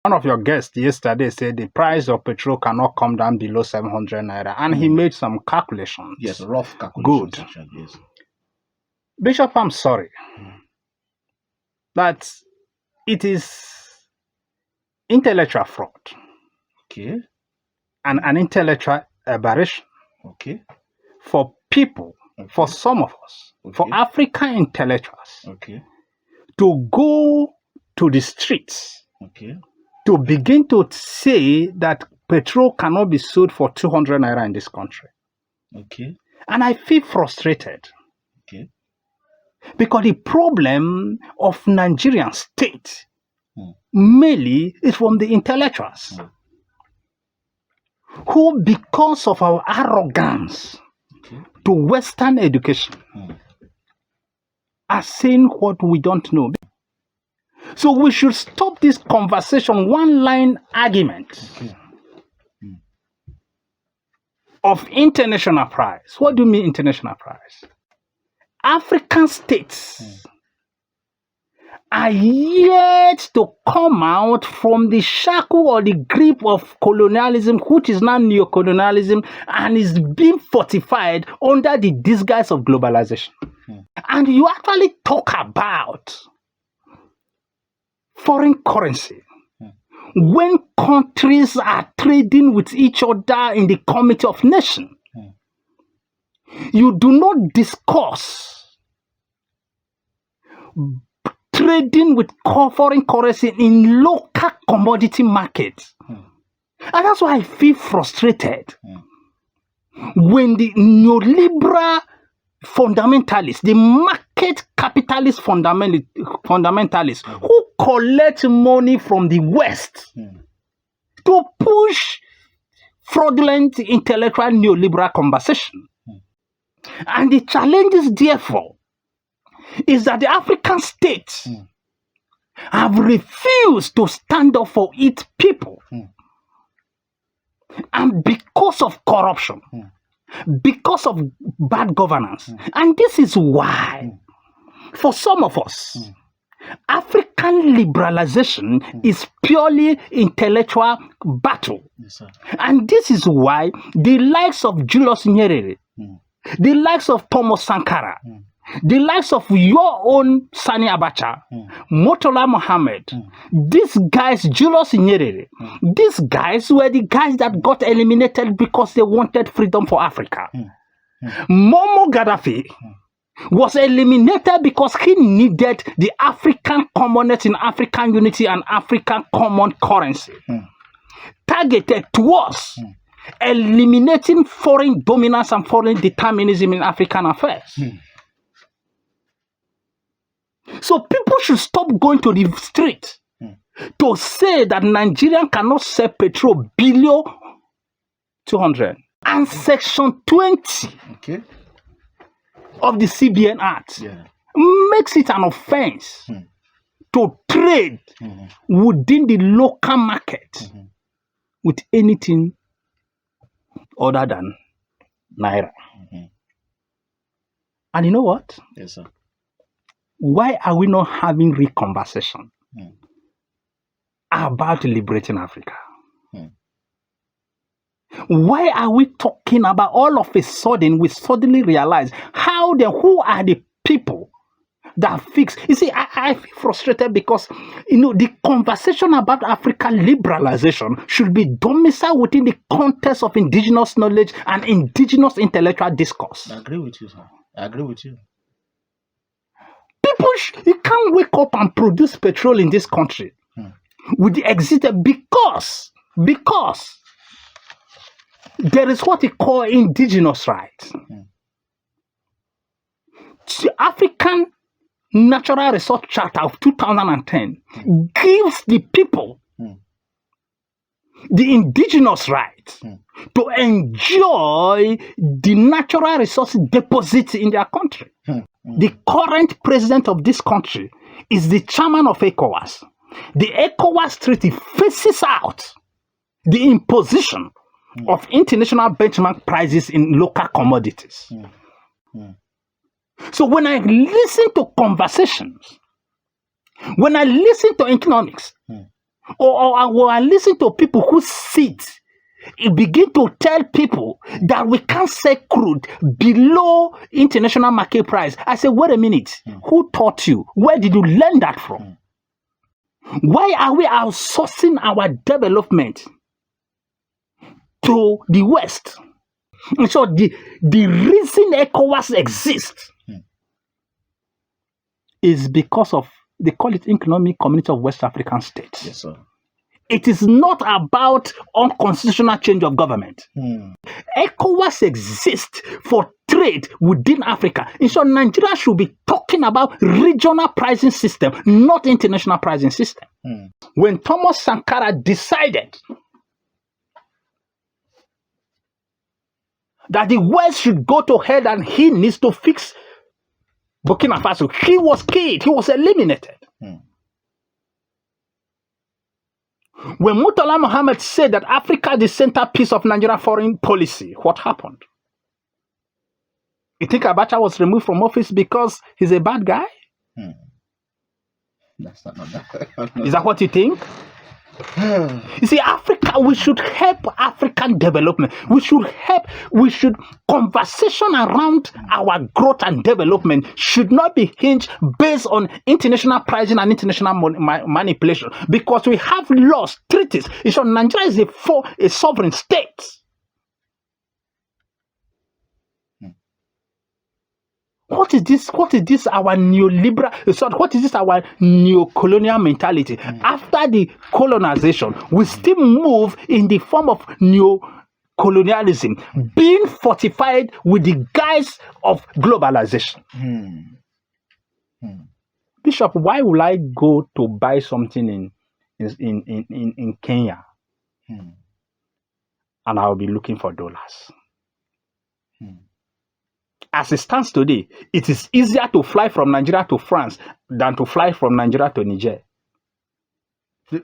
One of your guests yesterday said the price of petrol cannot come down below 700 naira, and he made some calculations. Yes, rough calculations. Good. Actually, yes. Bishop, I'm sorry that it is intellectual fraud. Okay. And an intellectual aberration. Okay. For people, for some of us, for African intellectuals, to go to the streets, to begin to say that petrol cannot be sold for 200 naira in this country. And I feel frustrated. Because the problem of Nigerian state mainly is from the intellectuals who, because of our arrogance to Western education, are saying what we don't know. So we should stop this conversation, one-line argument of international price. What do you mean international price? African states are yet to come out from the shackle or the grip of colonialism, which is now neo-colonialism, and is being fortified under the disguise of globalization. And you actually talk about foreign currency when countries are trading with each other in the Committee of Nations. You do not discuss trading with foreign currency in local commodity markets. And that's why I feel frustrated when the neoliberal fundamentalists, the market capitalist fundamentalists who collect money from the West to push fraudulent intellectual neoliberal conversation. And the challenges, therefore, is that the African states have refused to stand up for its people. And because of corruption, because of bad governance, and this is why, for some of us, African liberalization is purely intellectual battle. And this is why the likes of Julius Nyerere, the likes of Thomas Sankara, the likes of your own Sani Abacha, Murtala Mohammed, these guys, Julius Nyerere, these guys were the guys that got eliminated because they wanted freedom for Africa. Muammar Gaddafi was eliminated because he needed the African commonness in African unity and African common currency, targeted towards eliminating foreign dominance and foreign determinism in African affairs. So people should stop going to the street to say that Nigerian cannot sell petrol below 200. And Section 20 of the CBN Act makes it an offense to trade within the local market with anything other than Naira. And you know what? Yes, sir. Why are we not having real conversation about liberating Africa? Why are we talking about all of a sudden, we suddenly realize who are the people that fix? You see, I feel frustrated because, the conversation about African liberalization should be domiciled within the context of indigenous knowledge and indigenous intellectual discourse. I agree with you, sir. I agree with you. People, you can't wake up and produce petrol in this country with the existence because there is what we call indigenous rights. The African Natural Resource Charter of 2010 gives the people the indigenous right to enjoy the natural resources deposits in their country. The current president of this country is the chairman of ECOWAS. The ECOWAS treaty faces out the imposition of international benchmark prices in local commodities. So when I listen to conversations, when I listen to economics, or listen to people who begin to tell people that we can't sell crude below international market price. I say, wait a minute. Who taught you? Where did you learn that from? Why are we outsourcing our development to the West? And so the reason ECOWAS exists is because of, they call it Economic Community of West African States. Yes, sir. It is not about unconstitutional change of government. ECOWAS exists for trade within Africa. And so Nigeria should be talking about regional pricing system, not international pricing system. When Thomas Sankara decided that the West should go to hell and he needs to fix Burkina Faso, he was killed, he was eliminated. When Murtala Mohammed said that Africa is the centerpiece of Nigerian foreign policy, what happened? You think Abacha was removed from office because he's a bad guy? That's not that. Is that what you think? You see, Africa, we should help African development. We should conversation around our growth and development should not be hinged based on international pricing and international manipulation, because we have laws, treaties. So Nigeria is a sovereign state. What is this? What is this? Our neoliberal? What is this? Our neo-colonial mentality? After the colonization, we still move in the form of neo-colonialism, being fortified with the guise of globalization. Bishop, why will I go to buy something in Kenya, and I'll be looking for dollars? As it stands today, it is easier to fly from Nigeria to France than to fly from Nigeria to Niger.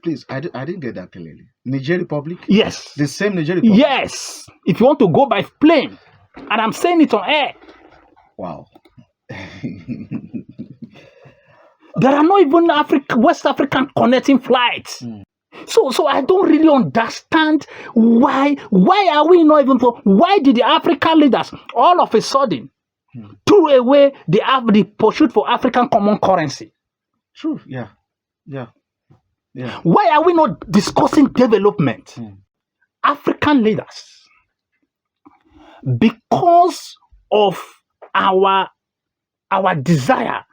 Please, I didn't get that clearly. Niger Republic? Yes. The same Niger Republic? Yes. If you want to go by plane, and I'm saying it on air. Wow. There are not even West African connecting flights. So I don't really understand why are we not even, why did the African leaders all of a sudden threw away the pursuit for African common currency? True, yeah. Why are we not discussing development? African leaders, because of our desire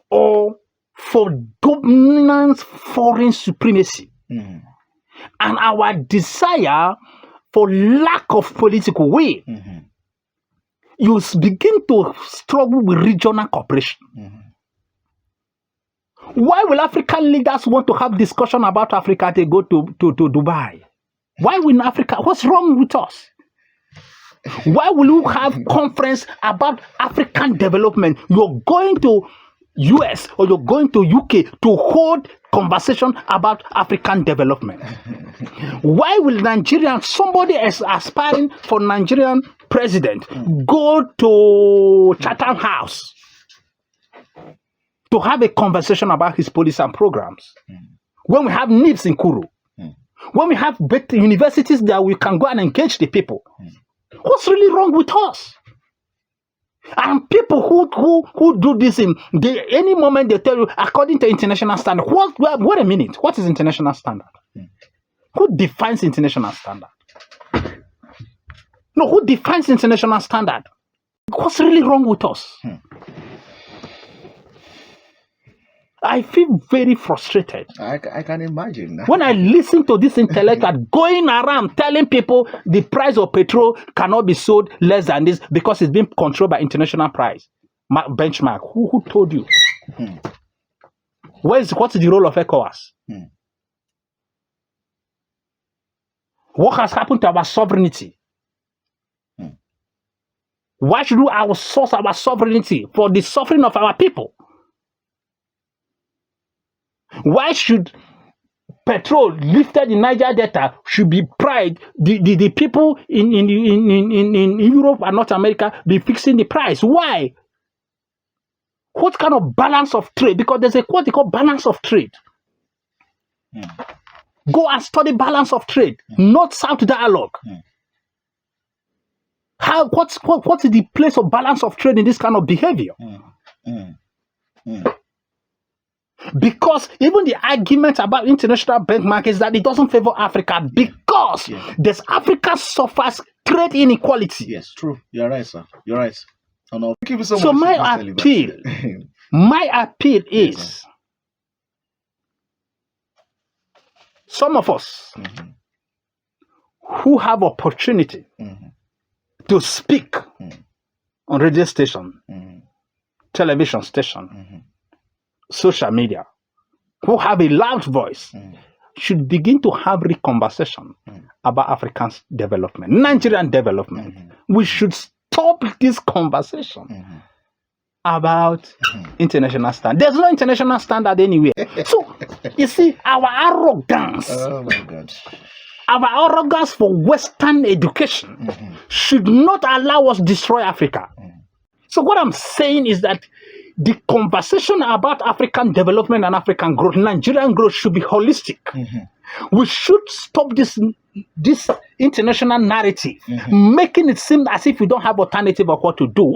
or for dominant foreign supremacy, and our desire for lack of political will, you begin to struggle with regional cooperation. Why will African leaders want to have discussion about Africa? They go to Dubai. Why will Africa? What's wrong with us? Why will you have conference about African development? You're going to US or you're going to UK to hold conversation about African development. Why will Nigerian, somebody is aspiring for Nigerian president, go to Chatham House to have a conversation about his policy and programs? When we have NIPS in Kuru, when we have better universities that we can go and engage the people, what's really wrong with us? And people who do this any moment they tell you according to international standard. Wait a minute. What is international standard? Who defines international standard? No, who defines international standard? What's really wrong with us? I feel very frustrated. I can imagine. When I listen to this intellectual going around telling people the price of petrol cannot be sold less than this because it's being controlled by international price benchmark. Who told you? What's the role of ECOWAS? What has happened to our sovereignty? Why should we outsource our sovereignty for the suffering of our people? Why should petrol lifted in Niger Delta should be pride? The people in Europe and North America be fixing the price? Why? What kind of balance of trade? Because there's what they call balance of trade. Go and study balance of trade, North-South dialogue. What is the place of balance of trade in this kind of behavior? Because even the argument about international benchmark is that it doesn't favor Africa because Africa suffers trade inequality. Yes, true. You're right, sir. You're right. Oh, no. Thank you so So much. my appeal is some of us who have opportunity to speak on radio station, television station, social media, who have a loud voice, should begin to have a conversation about African development, Nigerian development. We should stop this conversation about international standard. There's no international standard anywhere. So, you see, our arrogance, Oh my God. our arrogance for Western education should not allow us destroy Africa. So what I'm saying is that the conversation about African development and African growth, Nigerian growth, should be holistic. We should stop this international narrative, making it seem as if we don't have alternative of what to do.